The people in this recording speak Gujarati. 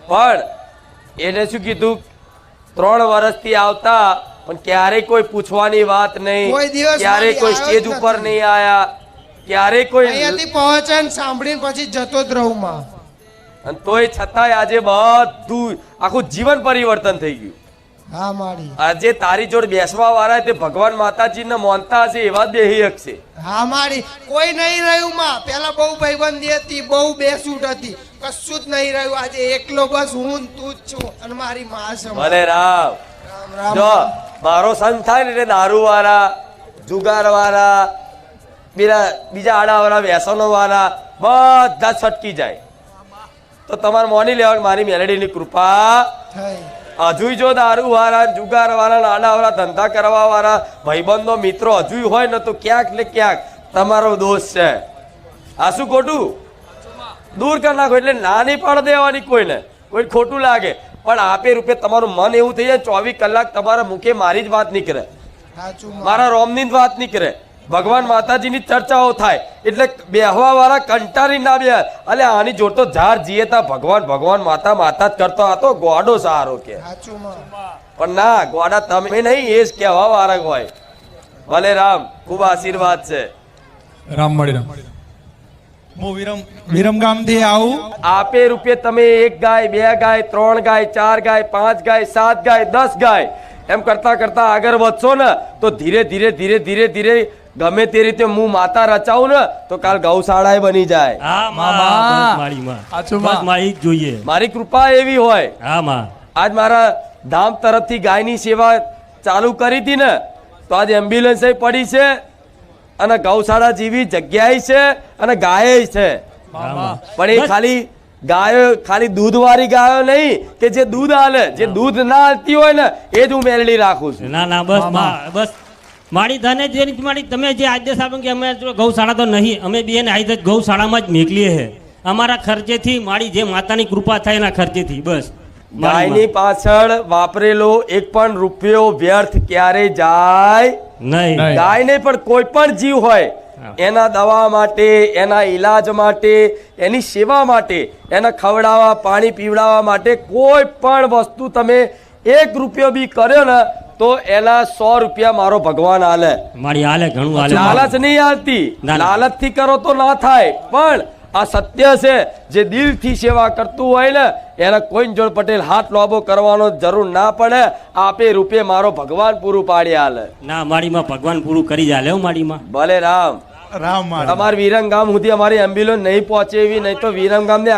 પણ એને શું કીધું 3 વર્ષથી આવતા પણ ક્યારેય કોઈ પૂછવાની વાત નહીં, કોઈ દિવસ ક્યારેય કોઈ આવ્યો જ સ્ટેજ ઉપર નથી. નહીં આયા, ક્યારેય કોઈ અહીંયાથી પહોંચે ને સાંભળીને પછી જતો જ રહું માં. અને તોય છતાંય આજે બધું આખું જીવન પરિવર્તન થઈ ગયું. હા માડી. આજે તારી જોડે બેસવા વાળા તે ભગવાન માતાજીને માનતા હશે એવા દેહી હકશે. હા માડી. કોઈ નહીં રહ્યું માં. પેલા બહુ ભાઈબંધી હતી, બહુ બેસૂટ હતી, કશું જ નહીં રહ્યું. આજે એકલો બસ હું ને તું જ છું અને મારી માં છે. ભલે રામ. રામ રામ. જો મારો સંત થાય ને એટલે દારૂ વાળા, જુગાર વાળા, બીજા આડા વાળા, વ્યસનો વાળા બધા છટકી જાય. તો તમારે માની લેવા મારી મેલડીની કૃપા. થઈ. હજુ જો દારૂ વાળા, જુગાર વાળા, આડા વાળા, ધંધા કરવા વાળા ભાઈબંધો મિત્રો હજુ હોય ને તો ક્યાંક ને ક્યાંક તમારો દોષ છે. આ શું ખોટું દૂર કરી નાખો. એટલે ના નહીં પાડ દેવાની કોઈને, કોઈ ખોટું લાગે પણ આપે રૂપે તમારું મન એવું થઈ જાય 24 કલાક તમારા મુખે મારી જ વાત નીકળે, સાચું માં. મારા રોમની જ વાત નીકળે, ભગવાન માતાજીની ચર્ચાઓ થાય. એટલે બેહવા વાળા કંટાળી ના બે એટલે આની જોડતો ઝાડ જીએ તા ભગવાન ભગવાન માતા માતા જ કરતો. આ તો ગોડો સારો કે સાચું માં. પણ ના ગોડા તમે નહીં, એ જ કહેવા વાળા હોય. ભલે રામ, ખૂબ આશીર્વાદ છે. રામ મળી રામ. હું વિરમગામ થી આવું. આપે રૂપે તમે 1 ગાય, 2 ગાય, 3 ગાય, 4 ગાય, 5 ગાય, 7 ગાય, 10 ગાય એમ કરતા કરતા આગળ વધશો ને તો ધીરે ધીરે ધીરે ધીરે ધીરે ગમે તે રીતે હું માતા રચાવું ને તો કાલ ગૌશાળા બની જાય. હા મામા. માં, મારી માં. સાચું બસ માં. માં ઈ જ જોઈએ. મારી કૃપા એવી હોય. હા માં. આજ મારા ધામ તરફથી ગાયની સેવા ચાલુ કરી હતી ને તો આજ એમ્બ્યુલન્સ પડી છે અને ગૌશાળા જેવી જગ્યાએ છે અને ગાય છે. મામા. પણ એ ખાલી ગાયો ખાલી દૂધ વાળી ગાયો નહીં કે જે દૂધ આલે, જે દૂધ ના આલતી હોય ને એ જ હું મેળવી રાખું છું. ના ના બસ મામા. બસ મારી ધને જે રીત મારી તમે જે આદેશ આપો કે અમે જો ગૌશાળા તો નહીં, અમે બેન આજ ગૌશાળામાં જ મેકલીએ છે અમારા ખર્ચેથી. મારી જે માતાની કૃપા થાય એના ખર્ચેથી બસ. ગાયની પાછળ વાપરેલો એક પણ રૂપિયો વ્યર્થ ક્યારે જાય નહીં. નહીં. ગાય નહીં પણ કોઈ પણ જીવ હોય એના દવા માટે, એના ઈલાજ માટે, એની સેવા માટે, એના ખવડાવવા પાણી પીવડાવવા માટે કોઈ પણ વસ્તુ તમે 1 રૂપિયો બી કર્યો ને તો એના 100 રૂપિયા મારો ભગવાન આલે. મારી હાલે ઘણું હાલે. લાલચ નહીં આલતી, ના, ના. લાલચ થી કરો તો ના થાય. પણ આ સત્ય છે, જે દિલથી સેવા કરતું હોય ને એને કોઈ જોડ પટેલ હાથ લોબો કરવાનો જરૂર ના પડે. આપે રૂપે મારો ભગવાન પૂરું પાડી આલે. ના મારી માં ભગવાન પૂરું કરી જાય હો મારી માં. ભલે રામ. રામ માળી. તમારે વિરમગામ સુધી અમારી એમ્બ્યુલન્સ નહીં પહોંચે એવી, નહીં તો વિરમગામ ને